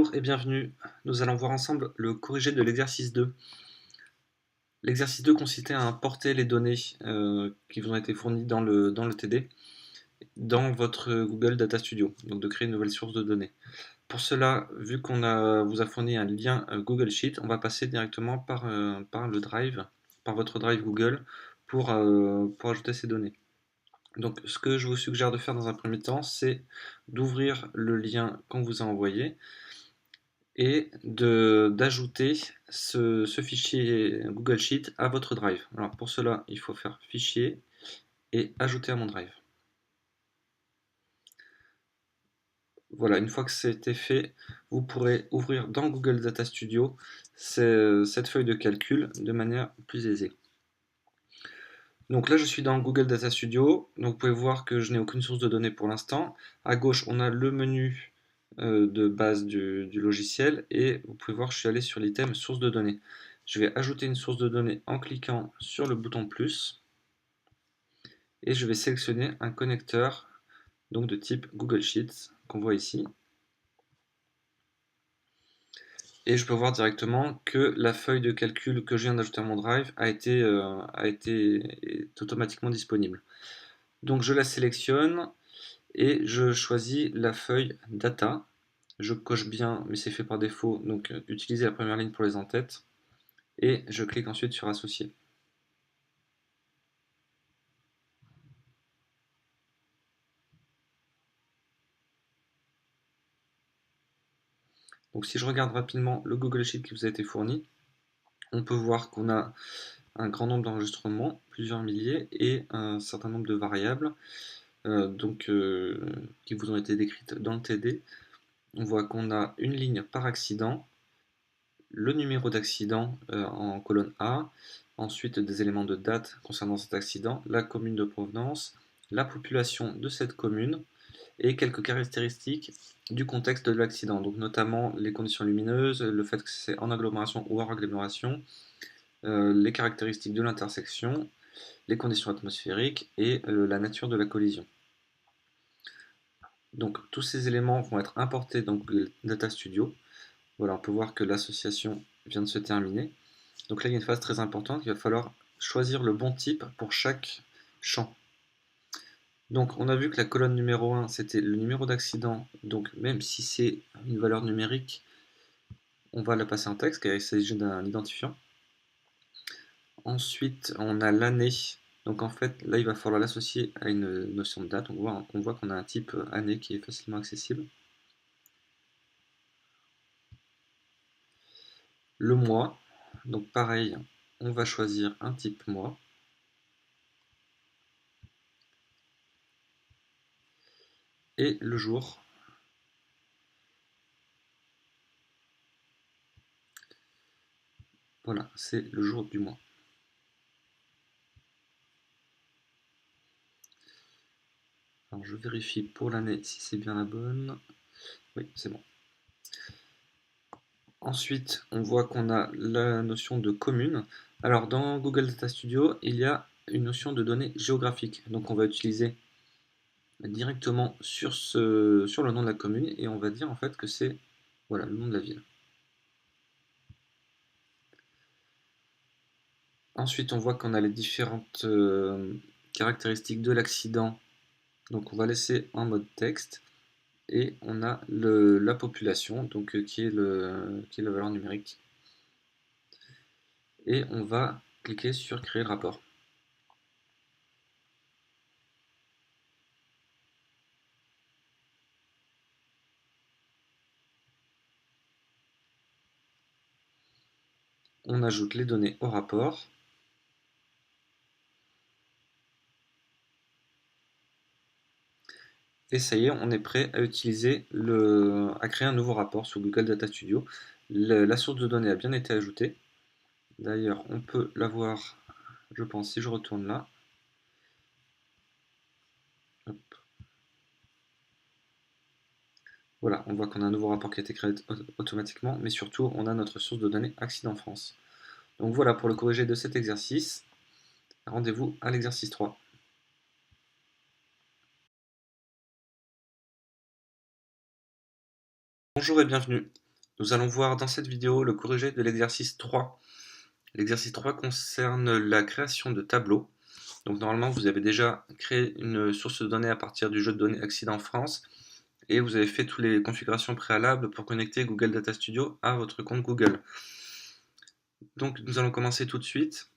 Bonjour et bienvenue. Nous allons voir ensemble le corrigé de l'exercice 2. L'exercice 2 consistait à importer les données qui vous ont été fournies dans le TD dans votre Google Data Studio, donc de créer une nouvelle source de données. Pour cela, vu qu'on vous a fourni un lien Google Sheet, on va passer directement par le Drive, par votre Drive Google pour ajouter ces données. Donc ce que je vous suggère de faire dans un premier temps, c'est d'ouvrir le lien qu'on vous a envoyé et d'ajouter ce fichier Google Sheet à votre Drive. Alors pour cela, il faut faire Fichier et Ajouter à mon Drive. Voilà, une fois que c'était fait, vous pourrez ouvrir dans Google Data Studio cette feuille de calcul de manière plus aisée. Donc là, je suis dans Google Data Studio. Donc vous pouvez voir que je n'ai aucune source de données pour l'instant. À gauche, on a le menu de base du logiciel et vous pouvez voir que je suis allé sur l'item source de données. Je vais ajouter une source de données en cliquant sur le bouton plus et je vais sélectionner un connecteur donc de type Google Sheets qu'on voit ici. Et je peux voir directement que la feuille de calcul que je viens d'ajouter à mon drive est automatiquement disponible. Donc je la sélectionne et je choisis la feuille Data. Je coche bien, mais c'est fait par défaut, donc utilisez la première ligne pour les en-têtes. Et je clique ensuite sur Associer. Donc si je regarde rapidement le Google Sheet qui vous a été fourni, on peut voir qu'on a un grand nombre d'enregistrements, plusieurs milliers, et un certain nombre de variables qui vous ont été décrites dans le TD. On voit qu'on a une ligne par accident, le numéro d'accident en colonne A, ensuite des éléments de date concernant cet accident, la commune de provenance, la population de cette commune et quelques caractéristiques du contexte de l'accident, donc notamment les conditions lumineuses, le fait que c'est en agglomération ou hors agglomération, les caractéristiques de l'intersection, les conditions atmosphériques et la nature de la collision. Donc tous ces éléments vont être importés dans Google Data Studio. Voilà, on peut voir que l'association vient de se terminer. Donc là, il y a une phase très importante, il va falloir choisir le bon type pour chaque champ. Donc on a vu que la colonne numéro 1, c'était le numéro d'accident, donc même si c'est une valeur numérique, on va la passer en texte, car il s'agit d'un identifiant. Ensuite, on a l'année, donc en fait, là, il va falloir l'associer à une notion de date. On voit qu'on a un type année qui est facilement accessible. Le mois, donc pareil, on va choisir un type mois. Et le jour, voilà, c'est le jour du mois. Alors je vérifie pour l'année si c'est bien la bonne. Oui, c'est bon. Ensuite, on voit qu'on a la notion de commune. Alors dans Google Data Studio, il y a une notion de données géographiques. Donc on va utiliser directement sur le nom de la commune et on va dire en fait que c'est voilà, le nom de la ville. Ensuite, on voit qu'on a les différentes caractéristiques de l'accident. Donc on va laisser en mode texte. Et on a la population, donc qui est la valeur numérique. Et on va cliquer sur créer le rapport. On ajoute les données au rapport. Et ça y est, on est prêt à à créer un nouveau rapport sur Google Data Studio. La source de données a bien été ajoutée. D'ailleurs, on peut la voir, je pense, si je retourne là. Hop. Voilà, on voit qu'on a un nouveau rapport qui a été créé automatiquement, mais surtout, on a notre source de données Accident France. Donc voilà pour le corrigé de cet exercice. Rendez-vous à l'exercice 3. Bonjour et bienvenue. Nous allons voir dans cette vidéo le corrigé de l'exercice 3. L'exercice 3 concerne la création de tableaux. Donc normalement vous avez déjà créé une source de données à partir du jeu de données Accident France et vous avez fait toutes les configurations préalables pour connecter Google Data Studio à votre compte Google. Donc nous allons commencer tout de suite.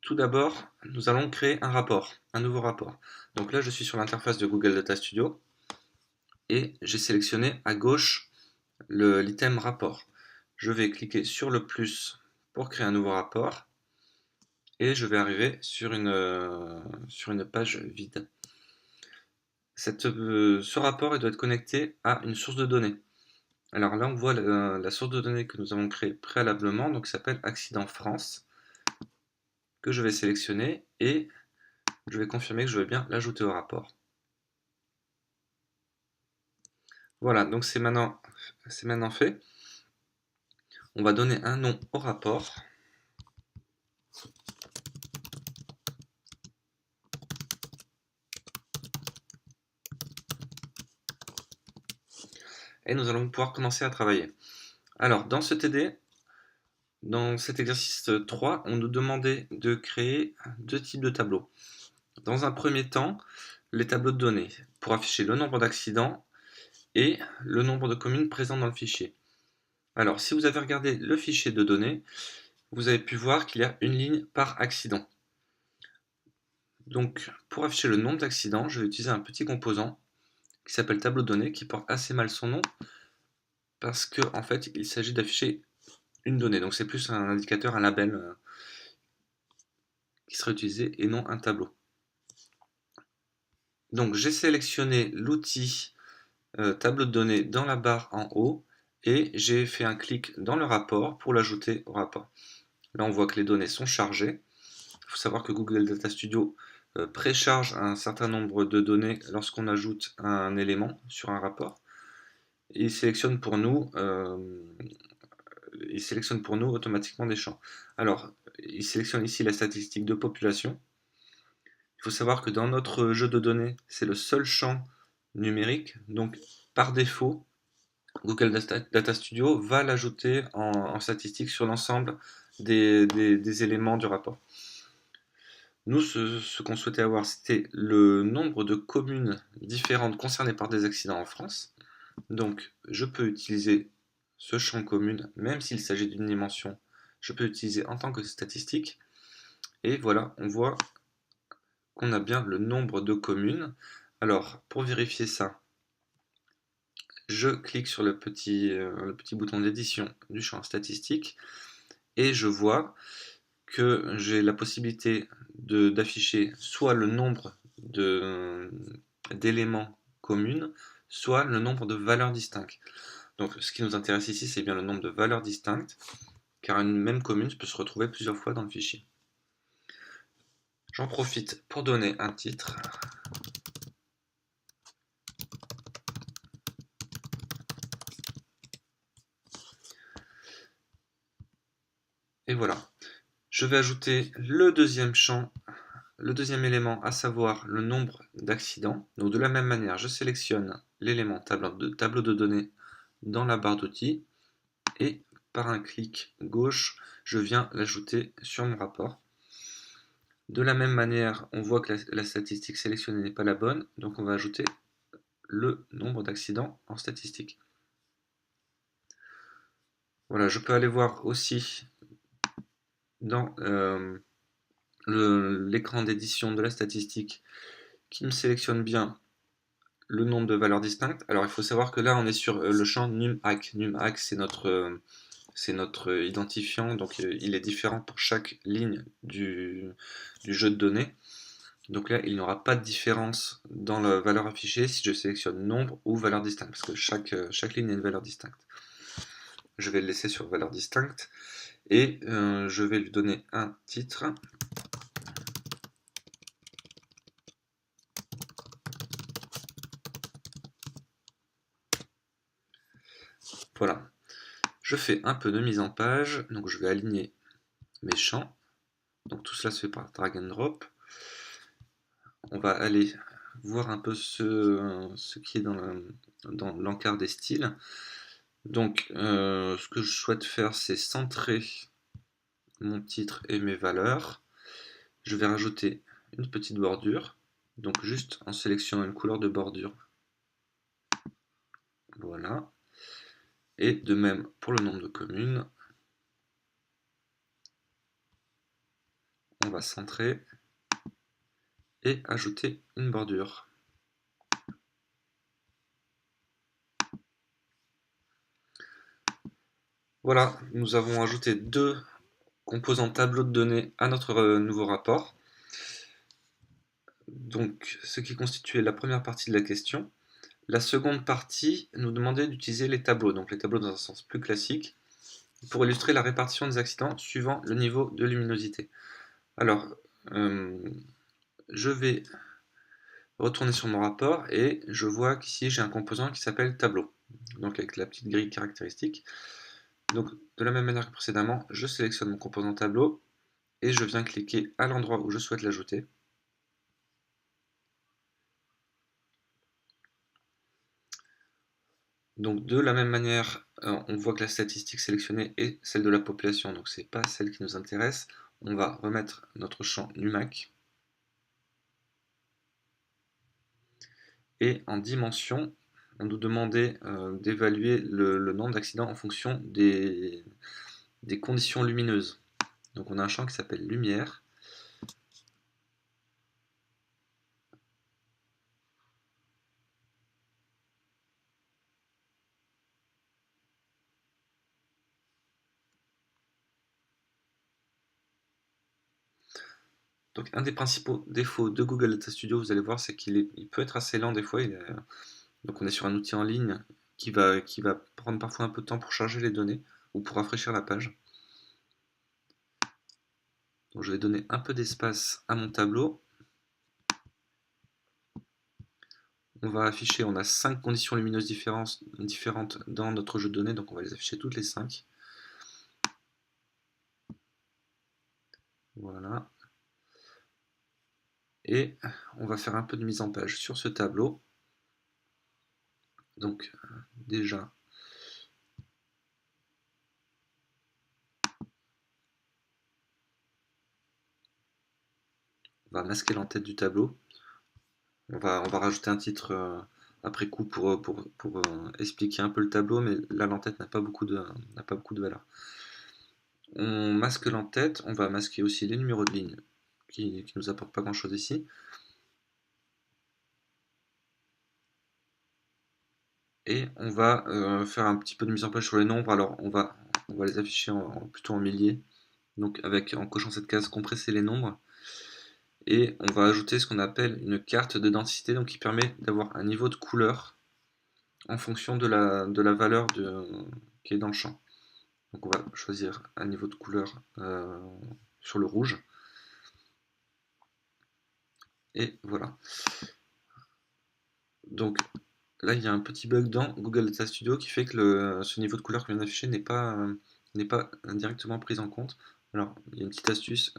Tout d'abord, nous allons créer un rapport, un nouveau rapport. Donc là je suis sur l'interface de Google Data Studio et j'ai sélectionné à gauche l'item rapport. Je vais cliquer sur le plus pour créer un nouveau rapport et je vais arriver sur une page vide. Ce rapport il doit être connecté à une source de données. Alors là on voit la source de données que nous avons créée préalablement, donc qui s'appelle Accident France, que je vais sélectionner et je vais confirmer que je veux bien l'ajouter au rapport. Voilà, donc c'est maintenant fait. On va donner un nom au rapport. Et nous allons pouvoir commencer à travailler. Alors, dans ce TD, dans cet exercice 3, on nous demandait de créer deux types de tableaux. Dans un premier temps, les tableaux de données, pour afficher le nombre d'accidents et le nombre de communes présentes dans le fichier. Alors, si vous avez regardé le fichier de données, vous avez pu voir qu'il y a une ligne par accident. Donc, pour afficher le nombre d'accidents, je vais utiliser un petit composant qui s'appelle tableau de données, qui porte assez mal son nom, parce qu'en fait, il s'agit d'afficher une donnée. Donc, c'est plus un indicateur, un label qui sera utilisé et non un tableau. Donc, j'ai sélectionné l'outil tableau de données dans la barre en haut et j'ai fait un clic dans le rapport pour l'ajouter au rapport. Là, on voit que les données sont chargées. Il faut savoir que Google Data Studio précharge un certain nombre de données lorsqu'on ajoute un élément sur un rapport. Il sélectionne pour nous automatiquement des champs. Alors, il sélectionne ici la statistique de population. Il faut savoir que dans notre jeu de données, c'est le seul champ numérique. Donc, par défaut, Google Data Studio va l'ajouter en statistique sur l'ensemble des éléments du rapport. Nous, ce qu'on souhaitait avoir, c'était le nombre de communes différentes concernées par des accidents en France. Donc, je peux utiliser ce champ commune, même s'il s'agit d'une dimension, je peux l'utiliser en tant que statistique. Et voilà, on voit qu'on a bien le nombre de communes. Alors, pour vérifier ça, je clique sur le petit bouton d'édition du champ statistique et je vois que j'ai la possibilité d'afficher soit le nombre d'éléments communs, soit le nombre de valeurs distinctes. Donc ce qui nous intéresse ici, c'est bien le nombre de valeurs distinctes, car une même commune peut se retrouver plusieurs fois dans le fichier. J'en profite pour donner un titre. Et voilà. Je vais ajouter le deuxième champ, le deuxième élément, à savoir le nombre d'accidents. Donc de la même manière, je sélectionne l'élément tableau de données dans la barre d'outils et par un clic gauche, je viens l'ajouter sur mon rapport. De la même manière, on voit que la statistique sélectionnée n'est pas la bonne, donc on va ajouter le nombre d'accidents en statistique. Voilà, je peux aller voir aussi dans l'écran d'édition de la statistique qui me sélectionne bien le nombre de valeurs distinctes. Alors il faut savoir que là on est sur le champ NumHack. NumHack c'est notre identifiant, donc il est différent pour chaque ligne du jeu de données. Donc là il n'y aura pas de différence dans la valeur affichée si je sélectionne nombre ou valeur distincte, parce que chaque ligne a une valeur distincte. Je vais le laisser sur valeur distincte et je vais lui donner un titre. Voilà. Je fais un peu de mise en page, donc je vais aligner mes champs. Donc tout cela se fait par drag and drop. On va aller voir un peu ce qui est dans l'encart des styles. Donc, ce que je souhaite faire, c'est centrer mon titre et mes valeurs. Je vais rajouter une petite bordure, donc juste en sélectionnant une couleur de bordure. Voilà. Et de même pour le nombre de communes. On va centrer et ajouter une bordure. Voilà, nous avons ajouté deux composants tableau de données à notre nouveau rapport. Donc, ce qui constituait la première partie de la question. La seconde partie nous demandait d'utiliser les tableaux, donc les tableaux dans un sens plus classique, pour illustrer la répartition des accidents suivant le niveau de luminosité. Alors, je vais retourner sur mon rapport et je vois qu'ici j'ai un composant qui s'appelle tableau, donc avec la petite grille caractéristique. Donc, de la même manière que précédemment, je sélectionne mon composant tableau et je viens cliquer à l'endroit où je souhaite l'ajouter. Donc de la même manière, on voit que la statistique sélectionnée est celle de la population, donc c'est pas celle qui nous intéresse. On va remettre notre champ NUMAC. Et en dimension, on nous demandait d'évaluer le nombre d'accidents en fonction des conditions lumineuses. Donc on a un champ qui s'appelle lumière. Donc un des principaux défauts de Google Data Studio, vous allez voir, c'est qu'il peut être assez lent des fois. Donc on est sur un outil en ligne qui va prendre parfois un peu de temps pour charger les données ou pour rafraîchir la page. Donc je vais donner un peu d'espace à mon tableau. On va afficher, on a 5 conditions lumineuses différentes dans notre jeu de données, donc on va les afficher toutes les 5. Voilà. Et on va faire un peu de mise en page sur ce tableau. Donc déjà, on va masquer l'entête du tableau. On va rajouter un titre après coup pour expliquer un peu le tableau, mais là l'entête n'a pas beaucoup de valeur. On masque l'entête, on va masquer aussi les numéros de ligne qui nous apportent pas grand chose ici. Et on va faire un petit peu de mise en page sur les nombres. Alors on va les afficher plutôt en milliers, donc en cochant cette case compresser les nombres. Et on va ajouter ce qu'on appelle une carte de densité, donc qui permet d'avoir un niveau de couleur en fonction de la valeur qui est dans le champ. Donc on va choisir un niveau de couleur sur le rouge. Et voilà. Donc là, il y a un petit bug dans Google Data Studio qui fait que ce niveau de couleur qu'on vient d'afficher n'est pas directement pris en compte. Alors, il y a une petite astuce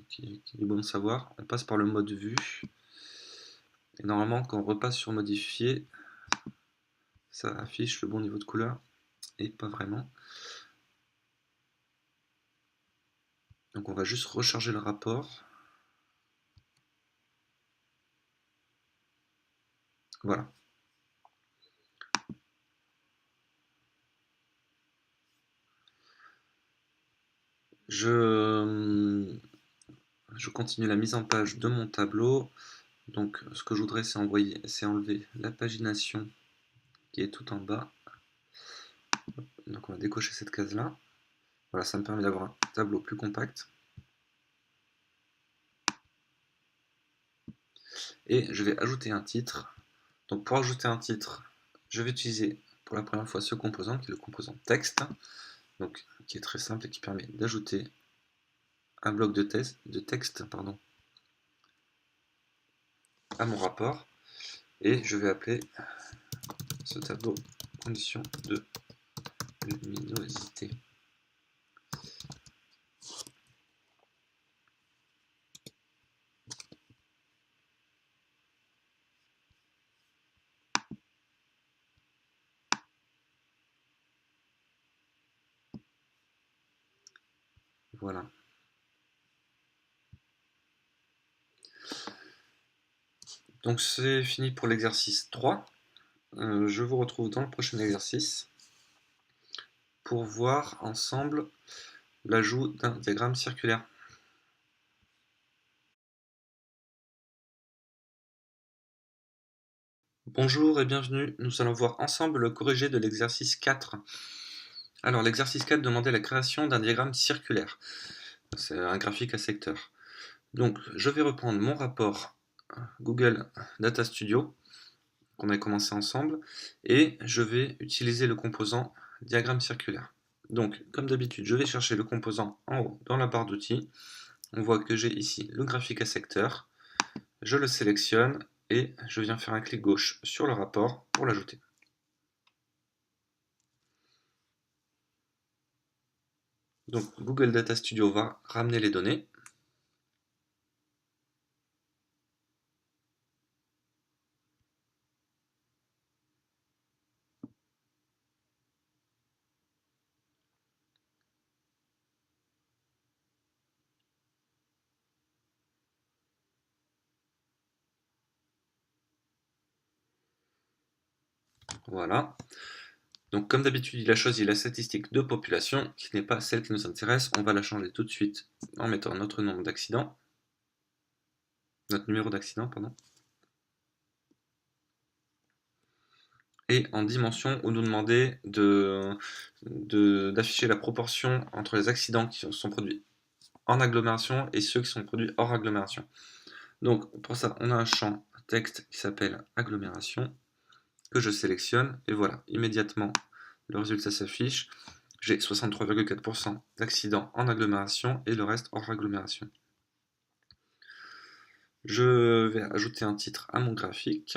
qui est bon de savoir. On passe par le mode vue. Et normalement, quand on repasse sur modifier, ça affiche le bon niveau de couleur. Et pas vraiment. Donc on va juste recharger le rapport. Voilà. Je continue la mise en page de mon tableau. Donc ce que je voudrais, c'est enlever la pagination qui est tout en bas. Donc on va décocher cette case là. Voilà, ça me permet d'avoir un tableau plus compact. Et je vais ajouter un titre. Donc pour ajouter un titre, je vais utiliser pour la première fois ce composant qui est le composant texte, donc qui est très simple et qui permet d'ajouter un bloc de texte à mon rapport. Et je vais appeler ce tableau condition de luminosité. Voilà. Donc c'est fini pour l'exercice 3. Je vous retrouve dans le prochain exercice pour voir ensemble l'ajout d'un diagramme circulaire. Bonjour et bienvenue, nous allons voir ensemble le corrigé de l'exercice 4. Alors l'exercice 4 demandait la création d'un diagramme circulaire. C'est un graphique à secteur. Donc je vais reprendre mon rapport Google Data Studio qu'on a commencé ensemble et je vais utiliser le composant diagramme circulaire. Donc comme d'habitude je vais chercher le composant en haut dans la barre d'outils. On voit que j'ai ici le graphique à secteur. Je le sélectionne et je viens faire un clic gauche sur le rapport pour l'ajouter. Donc Google Data Studio va ramener les données. Voilà. Donc comme d'habitude, il a choisi la statistique de population, qui n'est pas celle qui nous intéresse. On va la changer tout de suite en mettant notre nombre d'accidents. Notre numéro d'accident, pardon. Et en dimension, on nous demandait d'afficher la proportion entre les accidents qui sont produits en agglomération et ceux qui sont produits hors agglomération. Donc pour ça, on a un champ texte qui s'appelle agglomération, que je sélectionne, et voilà, immédiatement, le résultat s'affiche. J'ai 63,4% d'accidents en agglomération et le reste hors agglomération. Je vais ajouter un titre à mon graphique.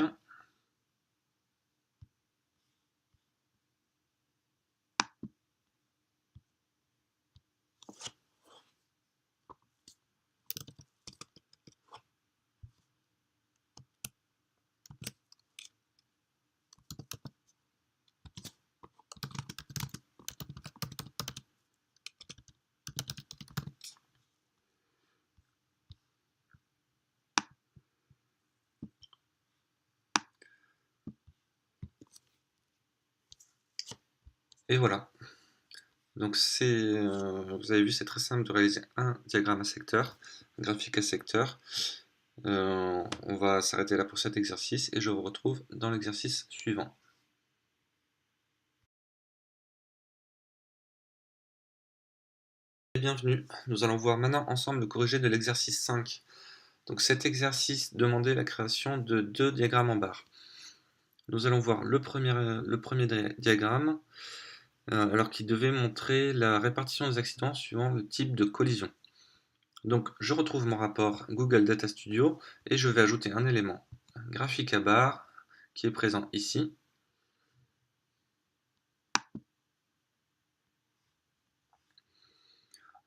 Et voilà. Donc vous avez vu, c'est très simple de réaliser un diagramme à secteur, un graphique à secteur. On va s'arrêter là pour cet exercice et je vous retrouve dans l'exercice suivant. Bienvenue, nous allons voir maintenant ensemble le corrigé de l'exercice 5. Donc cet exercice demandait la création de 2 diagrammes en barre. Nous allons voir le premier diagramme, alors qui devait montrer la répartition des accidents suivant le type de collision. Donc je retrouve mon rapport Google Data Studio et je vais ajouter un élément graphique à barre qui est présent ici.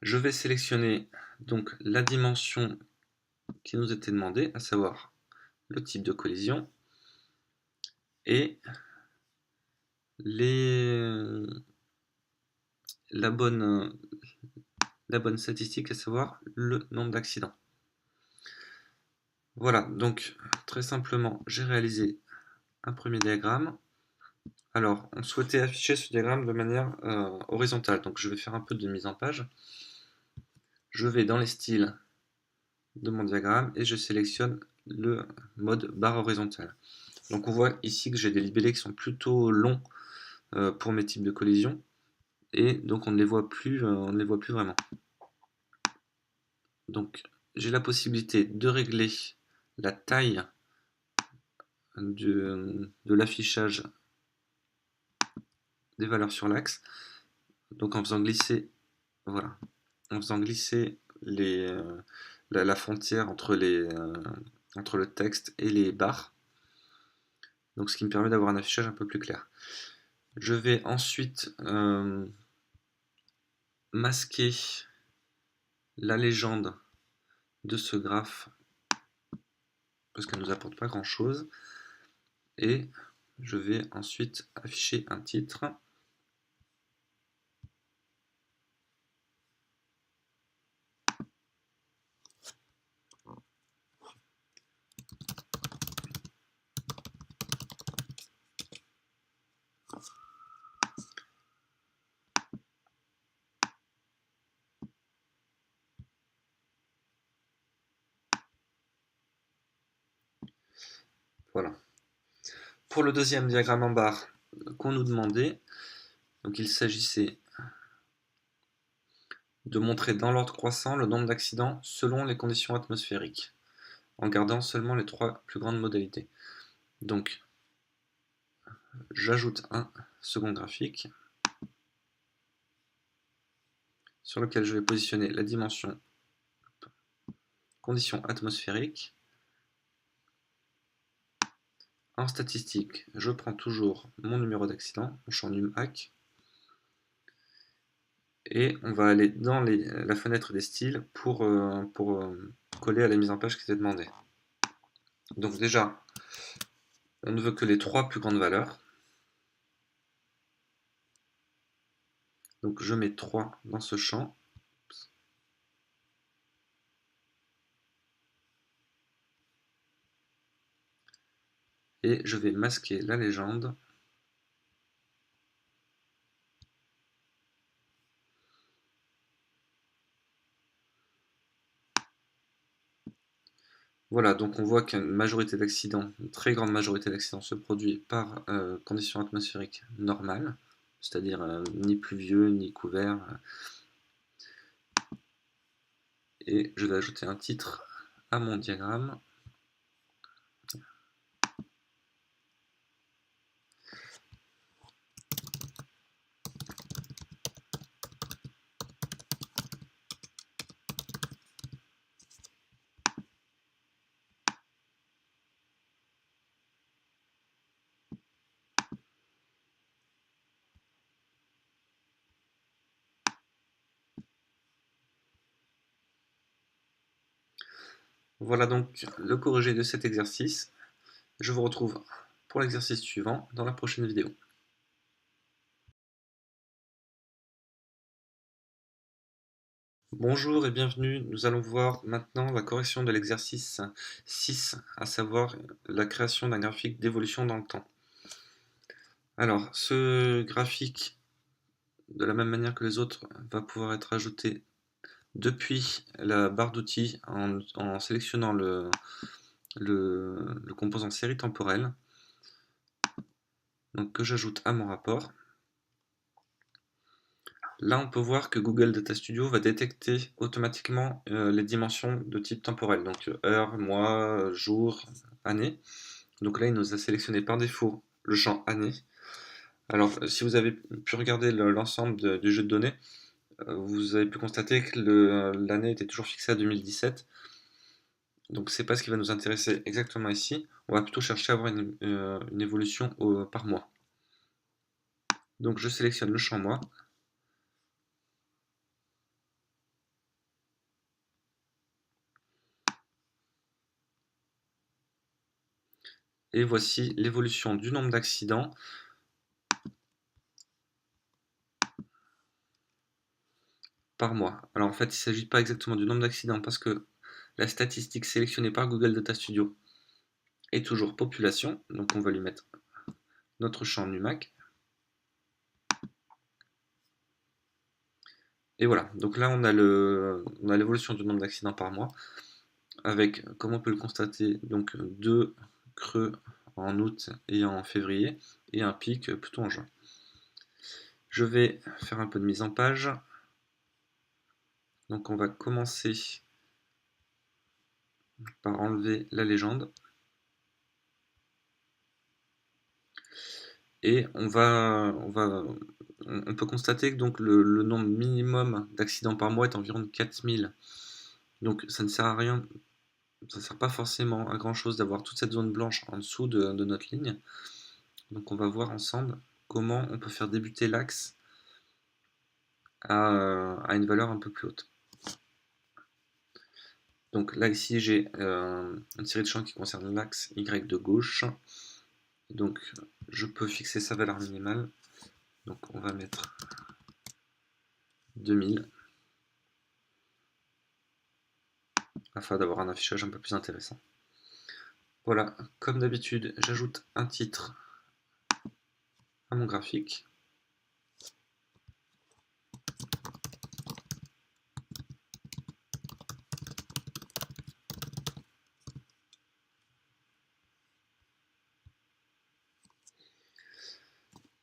Je vais sélectionner donc la dimension qui nous était demandée, à savoir le type de collision et la bonne statistique, à savoir le nombre d'accidents. Voilà, donc très simplement, j'ai réalisé un premier diagramme. Alors, on souhaitait afficher ce diagramme de manière horizontale, donc je vais faire un peu de mise en page. Je vais dans les styles de mon diagramme et je sélectionne le mode barre horizontale. Donc on voit ici que j'ai des libellés qui sont plutôt longs pour mes types de collisions et donc on ne les voit plus vraiment. Donc j'ai la possibilité de régler la taille de l'affichage des valeurs sur l'axe, donc en faisant glisser, voilà, en faisant glisser la frontière entre le texte et les barres, donc ce qui me permet d'avoir un affichage un peu plus clair. Je vais ensuite masquer la légende de ce graphe parce qu'elle ne nous apporte pas grand chose et je vais ensuite afficher un titre Voilà. Pour le deuxième diagramme en barre qu'on nous demandait, donc il s'agissait de montrer dans l'ordre croissant le nombre d'accidents selon les conditions atmosphériques, en gardant seulement les 3 plus grandes modalités. Donc, j'ajoute un second graphique sur lequel je vais positionner la dimension conditions atmosphériques. En statistique, je prends toujours mon numéro d'accident, mon champ NumHack, et on va aller dans la fenêtre des styles pour coller à la mise en page qui était demandée. Donc déjà, on ne veut que les 3 plus grandes valeurs. Donc je mets 3 dans ce champ. Et je vais masquer la légende. Voilà, donc on voit qu'une majorité d'accidents, une très grande majorité d'accidents se produit par conditions atmosphériques normales, c'est-à-dire ni pluvieux, ni couvert. Et je vais ajouter un titre à mon diagramme. Voilà donc le corrigé de cet exercice. Je vous retrouve pour l'exercice suivant dans la prochaine vidéo. Bonjour et bienvenue, nous allons voir maintenant la correction de l'exercice 6, à savoir la création d'un graphique d'évolution dans le temps. Alors, ce graphique, de la même manière que les autres, va pouvoir être ajouté depuis la barre d'outils en sélectionnant le composant série temporelle, donc que j'ajoute à mon rapport. Là, on peut voir que Google Data Studio va détecter automatiquement les dimensions de type temporel, donc heure, mois, jour, année. Donc là, il nous a sélectionné par défaut le champ année. Alors, si vous avez pu regarder l'ensemble du jeu de données, vous avez pu constater que l'année était toujours fixée à 2017. Donc c'est pas ce qui va nous intéresser exactement ici. On va plutôt chercher à avoir une évolution par mois. Donc je sélectionne le champ mois. Et voici l'évolution du nombre d'accidents par mois. Alors en fait, il ne s'agit pas exactement du nombre d'accidents parce que la statistique sélectionnée par Google Data Studio est toujours population. Donc on va lui mettre notre champ NumHack. Et voilà, donc là on a l'évolution du nombre d'accidents par mois, avec, comme on peut le constater, donc 2 creux en août et en février, et un pic plutôt en juin. Je vais faire un peu de mise en page. Donc on va commencer par enlever la légende. Et on peut constater que donc le nombre minimum d'accidents par mois est environ de 4000. Donc ça ne sert à rien, ça ne sert pas forcément à grand chose d'avoir toute cette zone blanche en dessous de notre ligne. Donc on va voir ensemble comment on peut faire débuter l'axe à une valeur un peu plus haute. Donc là ici j'ai une série de champs qui concernent l'axe Y de gauche. Donc je peux fixer sa valeur minimale. Donc on va mettre 2000 afin d'avoir un affichage un peu plus intéressant. Voilà, comme d'habitude, j'ajoute un titre à mon graphique.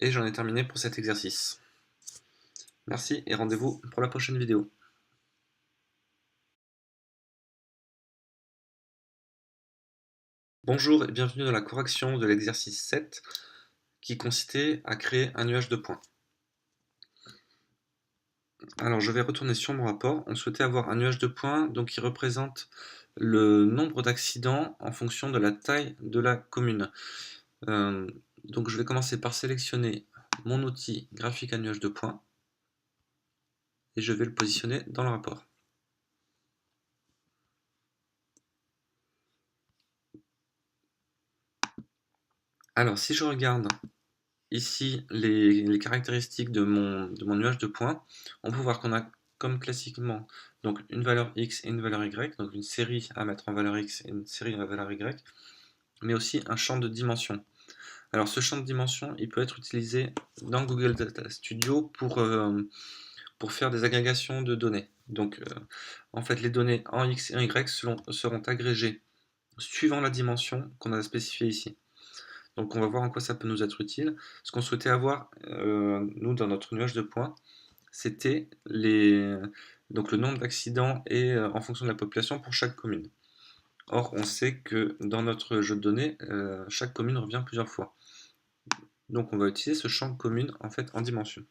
Et j'en ai terminé pour cet exercice. Merci et rendez-vous pour la prochaine vidéo. Bonjour et bienvenue dans la correction de l'exercice 7 qui consistait à créer un nuage de points. Alors je vais retourner sur mon rapport. On souhaitait avoir un nuage de points donc qui représente le nombre d'accidents en fonction de la taille de la commune. Donc je vais commencer par sélectionner mon outil graphique à nuage de points et je vais le positionner dans le rapport. Alors si je regarde ici les caractéristiques de mon nuage de points, on peut voir qu'on a comme classiquement donc une valeur x et une valeur y, donc une série à mettre en valeur x et une série à valeur y, mais aussi un champ de dimension. Alors ce champ de dimension, il peut être utilisé dans Google Data Studio pour faire des agrégations de données. Donc en fait les données en x et en y seront agrégées suivant la dimension qu'on a spécifiée ici. Donc on va voir en quoi ça peut nous être utile. Ce qu'on souhaitait avoir, nous, dans notre nuage de points, c'était donc le nombre d'accidents et en fonction de la population pour chaque commune. Or, on sait que dans notre jeu de données, chaque commune revient plusieurs fois. Donc on va utiliser ce champ commune en fait en dimension.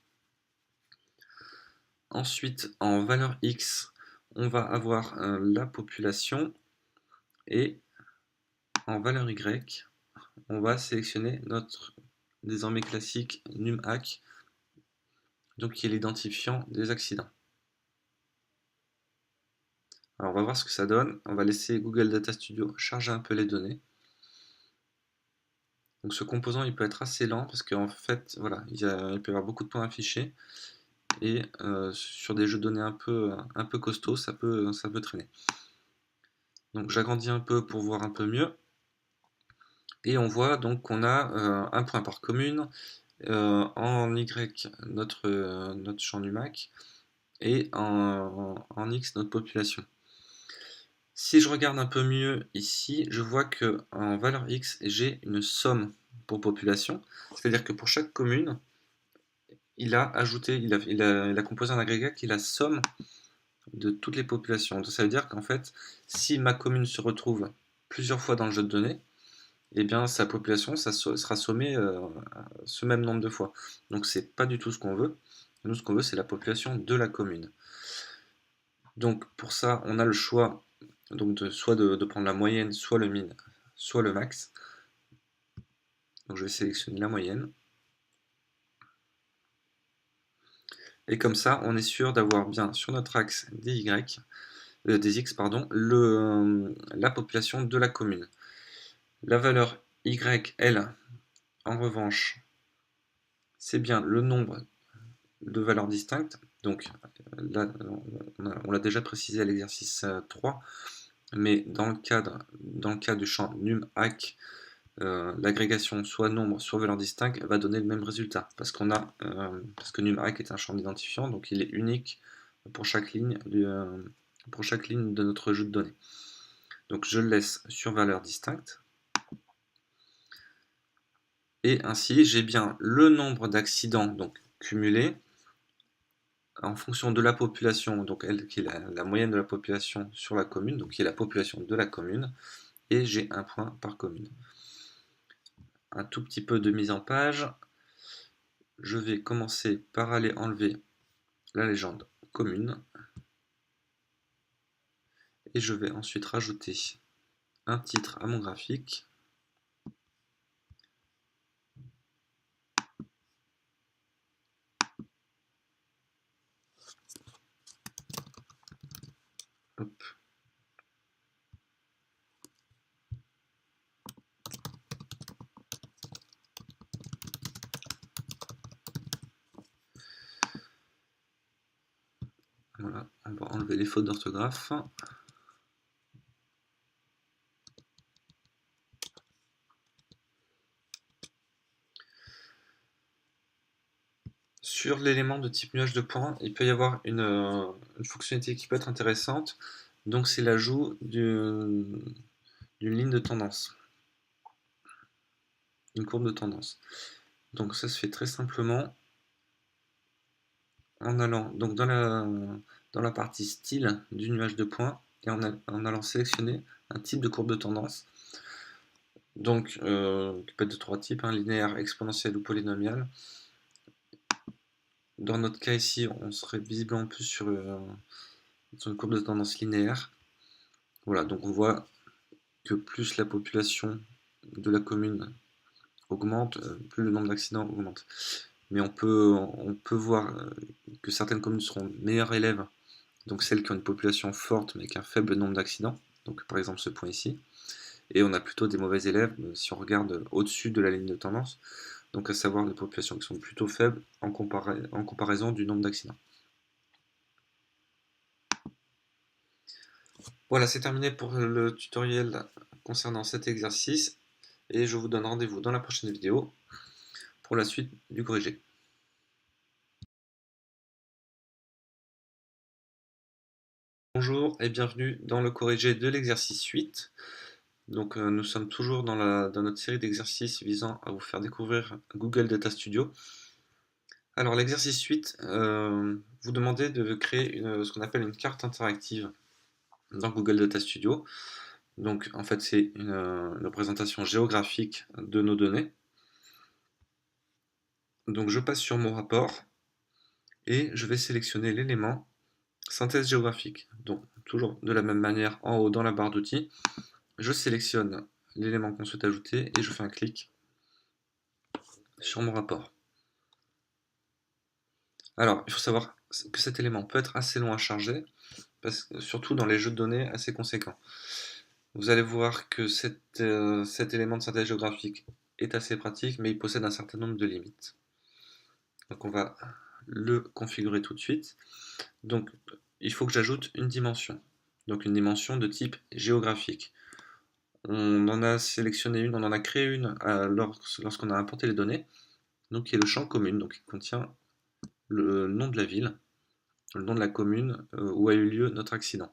Ensuite, en valeur x, on va avoir la population et en valeur y, on va sélectionner notre désormais classique NumHack, donc qui est l'identifiant des accidents. Alors on va voir ce que ça donne. On va laisser Google Data Studio charger un peu les données. Donc ce composant il peut être assez lent parce qu'en fait voilà, il peut y avoir beaucoup de points affichés et sur des jeux de données un peu costauds ça peut traîner. Donc j'agrandis un peu pour voir un peu mieux. Et on voit donc qu'on a un point par commune, en Y notre champ NumHack et en X notre population. Si je regarde un peu mieux ici, je vois que en valeur X, j'ai une somme pour population, c'est-à-dire que pour chaque commune, il a ajouté, il a composé un agrégat qui est la somme de toutes les populations. Donc ça veut dire qu'en fait, si ma commune se retrouve plusieurs fois dans le jeu de données, eh bien sa population sera sommée ce même nombre de fois. Donc c'est pas du tout ce qu'on veut. Nous, ce qu'on veut, c'est la population de la commune. Donc pour ça, on a le choix donc soit de prendre la moyenne, soit le min, soit le max. Donc je vais sélectionner la moyenne. Et comme ça, on est sûr d'avoir bien sur notre axe des x, pardon, la population de la commune. La valeur y, elle, en revanche, c'est bien le nombre de valeurs distinctes. Donc là, on l'a déjà précisé à l'exercice 3, mais dans le cas du champ NumHack, l'agrégation soit nombre soit valeur distincte va donner le même résultat parce que NumHack est un champ d'identifiant, donc il est unique pour chaque ligne de notre jeu de données. Donc je le laisse sur valeur distincte et ainsi j'ai bien le nombre d'accidents donc cumulés en fonction de la population, donc elle qui est la moyenne de la population sur la commune, donc qui est la population de la commune, et j'ai un point par commune. Un tout petit peu de mise en page. Je vais commencer par aller enlever la légende commune et je vais ensuite rajouter un titre à mon graphique. Hop. Voilà, on va enlever les fautes d'orthographe. Sur l'élément de type nuage de points, il peut y avoir une fonctionnalité qui peut être intéressante. Donc c'est l'ajout d'une ligne de tendance, une courbe de tendance. Donc ça se fait très simplement en allant donc dans la partie style du nuage de points et en allant sélectionner un type de courbe de tendance. Donc, qui peut être de trois types, hein, linéaire, exponentielle ou polynomiale. Dans notre cas ici, on serait visiblement plus sur une courbe de tendance linéaire. Voilà, donc on voit que plus la population de la commune augmente, plus le nombre d'accidents augmente. Mais on peut voir que certaines communes seront meilleures élèves, donc celles qui ont une population forte mais qu'un faible nombre d'accidents, donc par exemple ce point ici. Et on a plutôt des mauvais élèves si on regarde au-dessus de la ligne de tendance, donc à savoir des populations qui sont plutôt faibles en comparaison du nombre d'accidents. Voilà, c'est terminé pour le tutoriel concernant cet exercice et je vous donne rendez-vous dans la prochaine vidéo pour la suite du corrigé. Bonjour et bienvenue dans le corrigé de l'exercice 8. Donc nous sommes toujours dans notre série d'exercices visant à vous faire découvrir Google Data Studio. Alors l'exercice 8, vous demandez de créer ce qu'on appelle une carte interactive dans Google Data Studio. Donc en fait c'est une représentation géographique de nos données. Donc je passe sur mon rapport et je vais sélectionner l'élément synthèse géographique. Donc toujours de la même manière en haut dans la barre d'outils, je sélectionne l'élément qu'on souhaite ajouter et je fais un clic sur mon rapport. Alors il faut savoir que cet élément peut être assez long à charger, surtout dans les jeux de données assez conséquents. Vous allez voir que cet élément de synthèse géographique est assez pratique, mais il possède un certain nombre de limites. Donc on va le configurer tout de suite. Donc il faut que j'ajoute une dimension. Donc une dimension de type géographique. On en a sélectionné une, on en a créé une lorsqu'on a importé les données, donc qui est le champ commune, donc qui contient le nom de la ville, le nom de la commune où a eu lieu notre accident.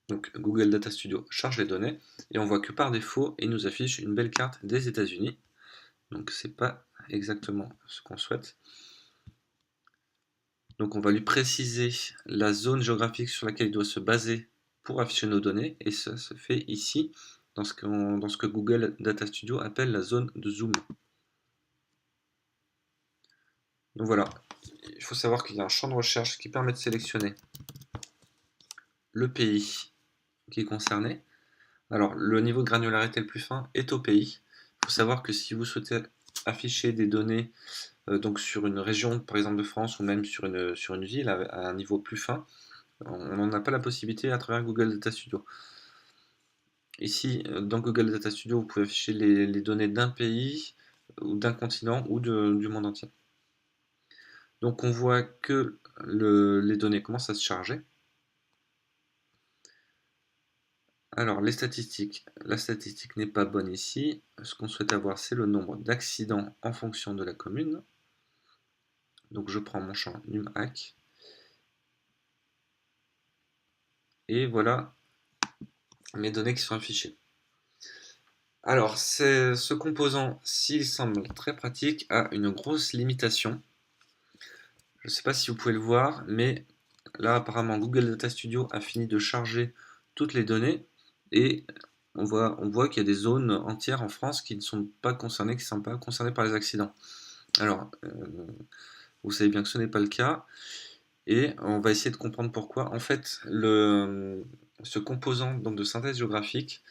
Donc Google Data Studio charge les données et on voit que par défaut, il nous affiche une belle carte des États-Unis. Donc c'est pas exactement ce qu'on souhaite. Donc on va lui préciser la zone géographique sur laquelle il doit se baser pour afficher nos données et ça se fait ici dans ce que Google Data Studio appelle la zone de zoom. Donc voilà, il faut savoir qu'il y a un champ de recherche qui permet de sélectionner le pays qui est concerné. Alors, le niveau de granularité le plus fin est au pays. Il faut savoir que si vous souhaitez afficher des données donc sur une région, par exemple de France, ou même sur une ville à un niveau plus fin, on n'en a pas la possibilité à travers Google Data Studio. Ici, dans Google Data Studio, vous pouvez afficher les données d'un pays, ou d'un continent, ou du monde entier. Donc on voit que les données commencent à se charger. Alors les statistiques, la statistique n'est pas bonne ici. Ce qu'on souhaite avoir, c'est le nombre d'accidents en fonction de la commune. Donc je prends mon champ numAc. Et voilà mes données qui sont affichées. Alors ce composant, s'il semble très pratique, a une grosse limitation. Je ne sais pas si vous pouvez le voir, mais là apparemment Google Data Studio a fini de charger toutes les données et on voit qu'il y a des zones entières en France qui ne sont pas concernées, qui ne sont pas concernées par les accidents. Alors, vous savez bien que ce n'est pas le cas et on va essayer de comprendre pourquoi. En fait, ce composant donc, de synthèse géographique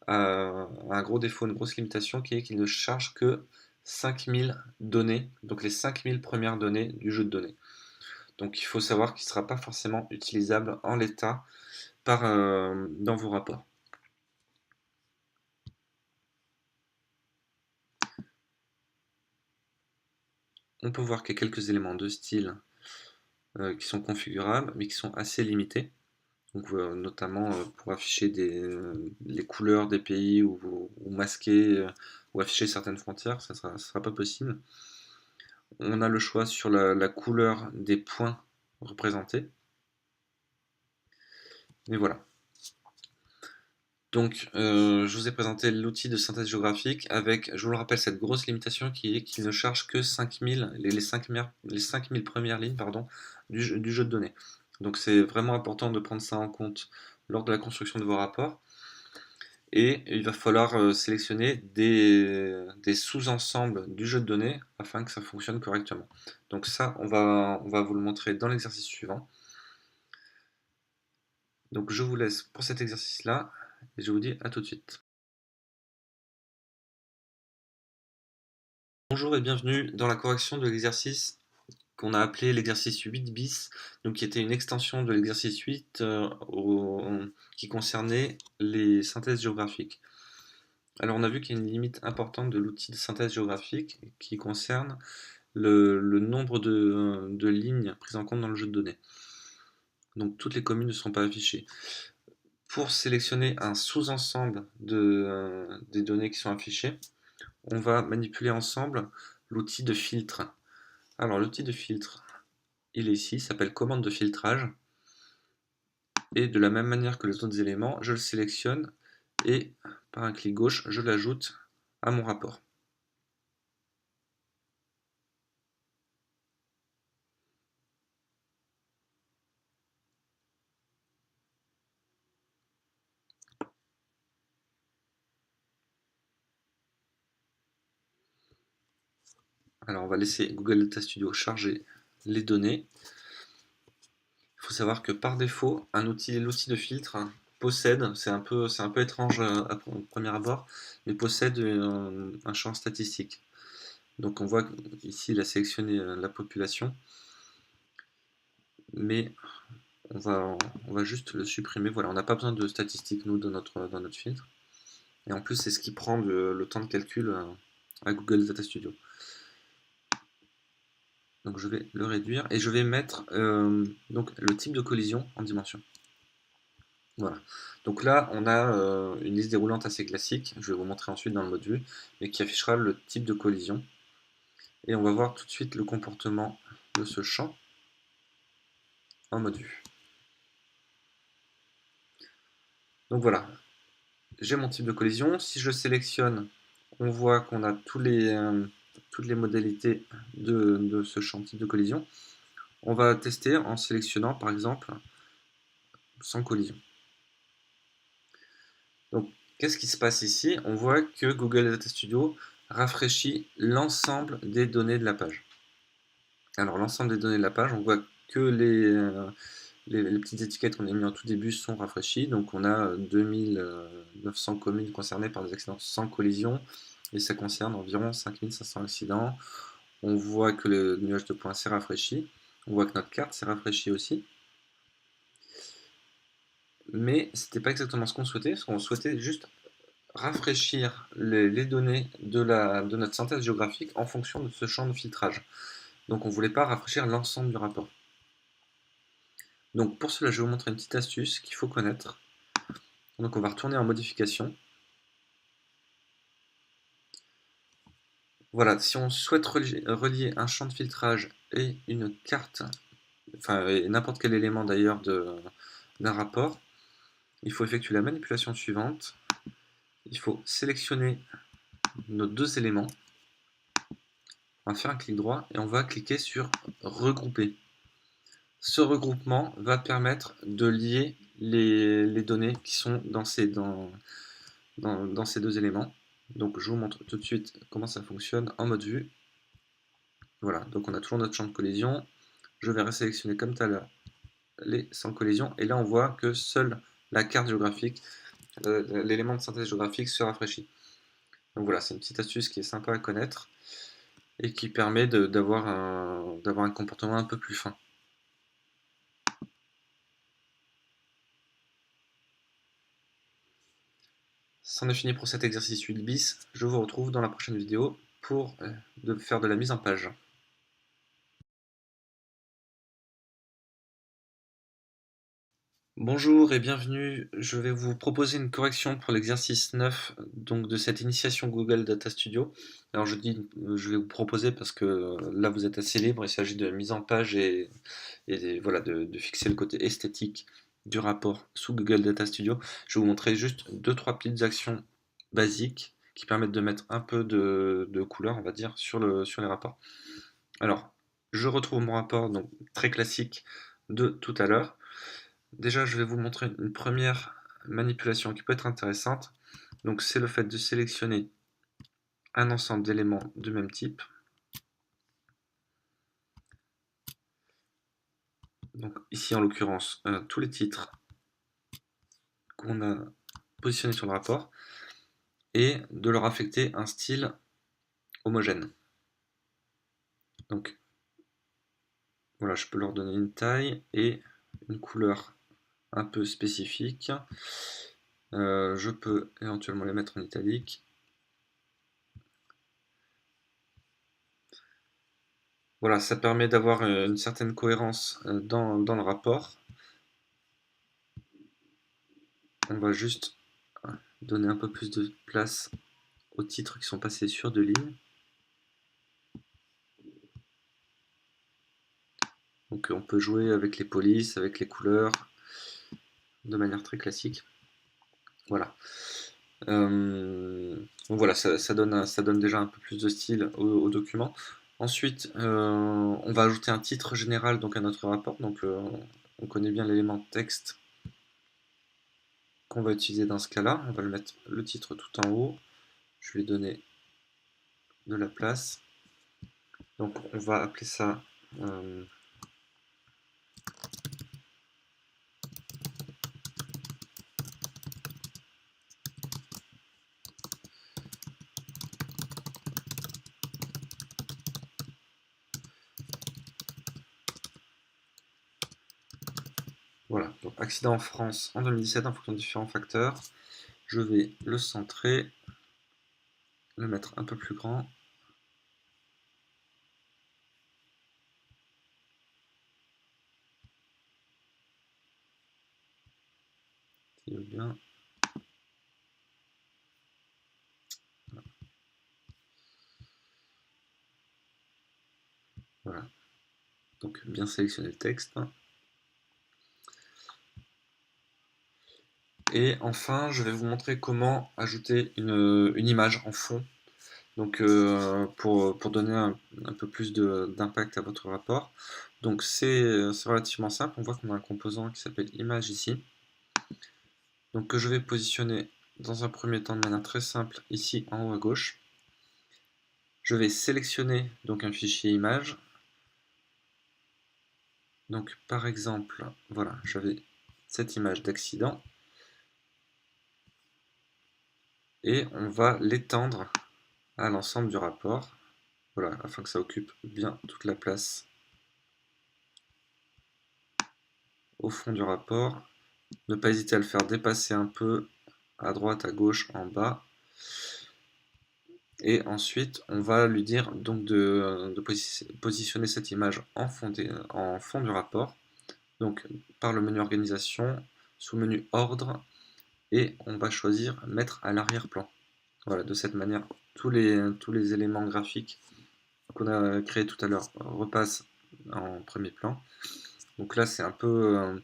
a un gros défaut, une grosse limitation qui est qu'il ne charge que 5000 données, donc les 5000 premières données du jeu de données. Donc il faut savoir qu'il ne sera pas forcément utilisable en l'état dans vos rapports. On peut voir qu'il y a quelques éléments de style qui sont configurables, mais qui sont assez limités. Donc, notamment pour afficher les couleurs des pays ou masquer ou afficher certaines frontières, ça ne sera pas possible. On a le choix sur la couleur des points représentés. Et voilà. Donc, je vous ai présenté l'outil de synthèse géographique avec, je vous le rappelle, cette grosse limitation qui est qu'il ne charge que 5000, les 5000 premières lignes pardon, du jeu de données. Donc c'est vraiment important de prendre ça en compte lors de la construction de vos rapports. Et il va falloir sélectionner des sous-ensembles du jeu de données afin que ça fonctionne correctement. Donc ça, on va vous le montrer dans l'exercice suivant. Donc je vous laisse pour cet exercice-là et je vous dis à tout de suite. Bonjour et bienvenue dans la correction de l'exercice qu'on a appelé l'exercice 8 bis, donc qui était une extension de l'exercice 8 qui concernait les synthèses géographiques. Alors on a vu qu'il y a une limite importante de l'outil de synthèse géographique qui concerne le nombre de lignes prises en compte dans le jeu de données. Donc toutes les communes ne seront pas affichées. Pour sélectionner un sous-ensemble des données qui sont affichées, on va manipuler ensemble l'outil de filtre. Alors l'outil de filtre, il est ici, il s'appelle commande de filtrage. Et de la même manière que les autres éléments, je le sélectionne et par un clic gauche, je l'ajoute à mon rapport. Alors on va laisser Google Data Studio charger les données. Il faut savoir que par défaut, l'outil de filtre possède, c'est un peu étrange au premier abord, mais possède un champ statistique. Donc on voit ici il a sélectionné la population, mais on va juste le supprimer. Voilà, on n'a pas besoin de statistiques nous dans notre filtre. Et en plus c'est ce qui prend le temps de calcul à Google Data Studio. Donc je vais le réduire et je vais mettre donc le type de collision en dimension. Voilà. Donc là, on a une liste déroulante assez classique. Je vais vous montrer ensuite dans le mode vue, mais qui affichera le type de collision. Et on va voir tout de suite le comportement de ce champ en mode vue. Donc voilà, j'ai mon type de collision. Si je sélectionne, on voit qu'on a toutes les modalités de ce champ type de collision. On va tester en sélectionnant par exemple sans collision. Donc, qu'est-ce qui se passe ici? On voit que Google Data Studio rafraîchit l'ensemble des données de la page. Alors, l'ensemble des données de la page, on voit que les petites étiquettes qu'on a mis en tout début sont rafraîchies. Donc, on a 2900 communes concernées par des accidents sans collision et ça concerne environ 5500 accidents. On voit que le nuage de points s'est rafraîchi. On voit que notre carte s'est rafraîchie aussi. Mais ce n'était pas exactement ce qu'on souhaitait, parce qu'on souhaitait juste rafraîchir les données de notre synthèse géographique en fonction de ce champ de filtrage. Donc on ne voulait pas rafraîchir l'ensemble du rapport. Donc pour cela, je vais vous montrer une petite astuce qu'il faut connaître. Donc on va retourner en modification. Voilà, si on souhaite relier un champ de filtrage et une carte, enfin n'importe quel élément d'ailleurs d'un rapport, il faut effectuer la manipulation suivante. Il faut sélectionner nos deux éléments. On va faire un clic droit et on va cliquer sur regrouper. Ce regroupement va permettre de lier les données qui sont dans ces deux éléments. Donc je vous montre tout de suite comment ça fonctionne en mode vue. Voilà, donc on a toujours notre champ de collision. Je vais resélectionner comme tout à l'heure les sans collision. Et là on voit que seule la carte géographique, l'élément de synthèse géographique se rafraîchit. Donc voilà, c'est une petite astuce qui est sympa à connaître et qui permet d'avoir un comportement un peu plus fin. C'en est fini pour cet exercice 8 bis. Je vous retrouve dans la prochaine vidéo pour faire de la mise en page. Bonjour et bienvenue. Je vais vous proposer une correction pour l'exercice 9 donc de cette initiation Google Data Studio. Alors je vais vous proposer parce que là vous êtes assez libre, il s'agit de mise en page et voilà, de fixer le côté esthétique du rapport sous Google Data Studio, je vais vous montrer juste 2-3 petites actions basiques qui permettent de mettre un peu de couleur, on va dire, sur les rapports. Alors, je retrouve mon rapport donc, très classique de tout à l'heure. Déjà, je vais vous montrer une première manipulation qui peut être intéressante. Donc, c'est le fait de sélectionner un ensemble d'éléments du même type. Donc, ici, en l'occurrence, tous les titres qu'on a positionnés sur le rapport et de leur affecter un style homogène. Donc, voilà, je peux leur donner une taille et une couleur un peu spécifique. Je peux éventuellement les mettre en italique. Voilà, ça permet d'avoir une certaine cohérence dans le rapport. On va juste donner un peu plus de place aux titres qui sont passés sur 2 lignes. Donc on peut jouer avec les polices, avec les couleurs, de manière très classique. Voilà. Donc voilà, ça donne déjà un peu plus de style au document. Ensuite, on va ajouter un titre général donc à notre rapport. Donc on connaît bien l'élément texte qu'on va utiliser dans ce cas-là. On va le mettre le titre tout en haut. Je vais lui donner de la place. Donc on va appeler ça voilà, donc accident en France en 2017 en fonction de différents facteurs. Je vais le centrer, le mettre un peu plus grand. Il veut bien. Voilà. Donc bien sélectionner le texte. Et enfin, je vais vous montrer comment ajouter une image en fond. Donc pour donner un peu plus d'impact à votre rapport. Donc c'est relativement simple. On voit qu'on a un composant qui s'appelle image ici. Donc que je vais positionner dans un premier temps de manière très simple ici en haut à gauche. Je vais sélectionner donc un fichier image. Donc par exemple, voilà, j'avais cette image d'accident et on va l'étendre à l'ensemble du rapport, voilà, afin que ça occupe bien toute la place au fond du rapport. Ne pas hésiter à le faire dépasser un peu à droite, à gauche, en bas. Et ensuite, on va lui dire donc de positionner cette image en fond du rapport. Donc par le menu organisation, sous menu ordre, et on va choisir mettre à l'arrière-plan. Voilà, de cette manière, tous les éléments graphiques qu'on a créés tout à l'heure repassent en premier plan. Donc là, c'est un peu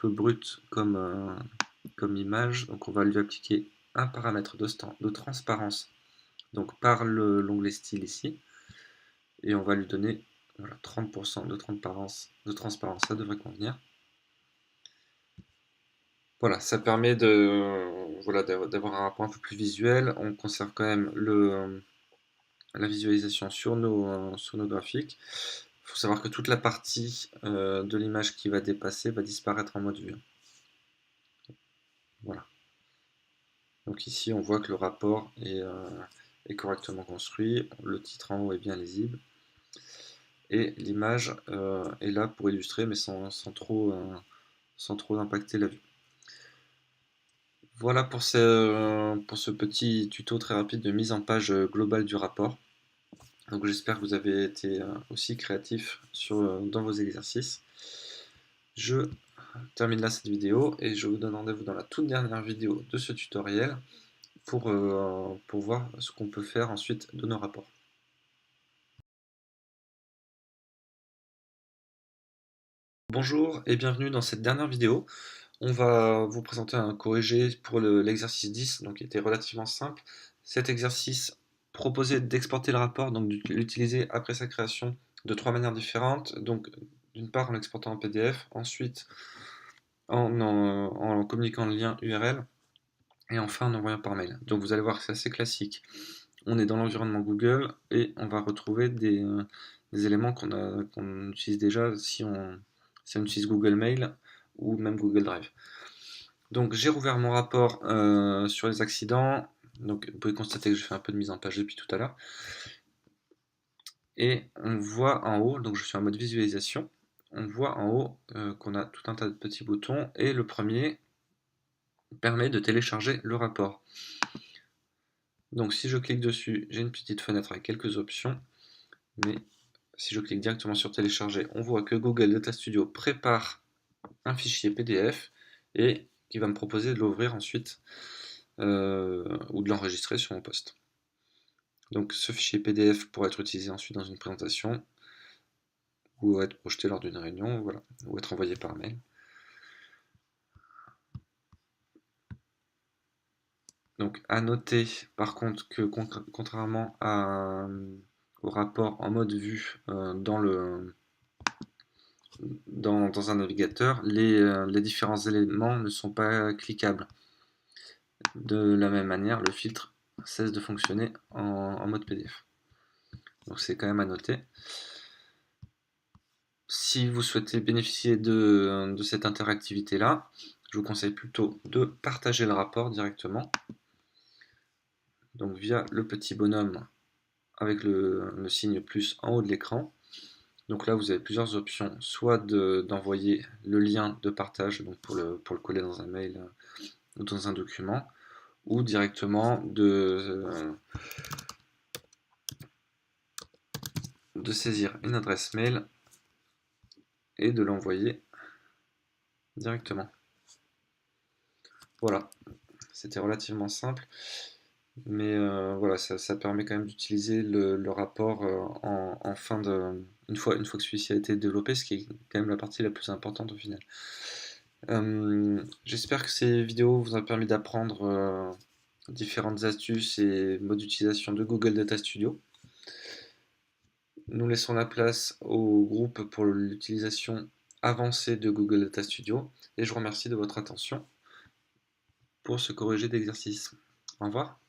brut comme image. Donc on va lui appliquer un paramètre de transparence. Donc par l'onglet style ici, et on va lui donner voilà, 30% de transparence, ça devrait convenir. Voilà, ça permet d'avoir un rapport un peu plus visuel. On conserve quand même la visualisation sur nos graphiques. Il faut savoir que toute la partie de l'image qui va dépasser va disparaître en mode vue. Voilà. Donc ici, on voit que le rapport est correctement construit. Le titre en haut est bien lisible. Et l'image est là pour illustrer, mais sans trop impacter la vue. Voilà pour ce petit tuto très rapide de mise en page globale du rapport. Donc j'espère que vous avez été aussi créatif dans vos exercices. Je termine là cette vidéo et je vous donne rendez-vous dans la toute dernière vidéo de ce tutoriel pour voir ce qu'on peut faire ensuite de nos rapports. Bonjour et bienvenue dans cette dernière vidéo. On va vous présenter un corrigé pour l'exercice 10, donc qui était relativement simple. Cet exercice proposait d'exporter le rapport, donc de l'utiliser après sa création de trois manières différentes. Donc d'une part en l'exportant en PDF, ensuite en communiquant le lien URL et enfin en envoyant par mail. Donc vous allez voir que c'est assez classique. On est dans l'environnement Google et on va retrouver des éléments qu'on utilise déjà si on utilise Google Mail ou même Google Drive. Donc j'ai rouvert mon rapport sur les accidents. Donc vous pouvez constater que je fais un peu de mise en page depuis tout à l'heure. Et on voit en haut, donc je suis en mode visualisation, on voit en haut qu'on a tout un tas de petits boutons et le premier permet de télécharger le rapport. Donc si je clique dessus, j'ai une petite fenêtre avec quelques options, mais si je clique directement sur télécharger, on voit que Google Data Studio prépare un fichier PDF et qui va me proposer de l'ouvrir ensuite ou de l'enregistrer sur mon poste. Donc ce fichier PDF pourra être utilisé ensuite dans une présentation ou être projeté lors d'une réunion, voilà, ou être envoyé par mail. Donc à noter par contre que contrairement au rapport en mode vue dans un navigateur, les différents éléments ne sont pas cliquables. De la même manière, le filtre cesse de fonctionner en mode PDF. Donc c'est quand même à noter. Si vous souhaitez bénéficier de cette interactivité-là, je vous conseille plutôt de partager le rapport directement. Donc via le petit bonhomme avec le signe plus en haut de l'écran. Donc là, vous avez plusieurs options, soit d'envoyer le lien de partage donc pour le coller dans un mail ou dans un document, ou directement de saisir une adresse mail et de l'envoyer directement. Voilà, c'était relativement simple, mais voilà, ça permet quand même d'utiliser le rapport en fin de... Une fois que celui-ci a été développé, ce qui est quand même la partie la plus importante au final. J'espère que ces vidéos vous ont permis d'apprendre différentes astuces et modes d'utilisation de Google Data Studio. Nous laissons la place au groupe pour l'utilisation avancée de Google Data Studio et je vous remercie de votre attention pour ce corrigé d'exercice. Au revoir.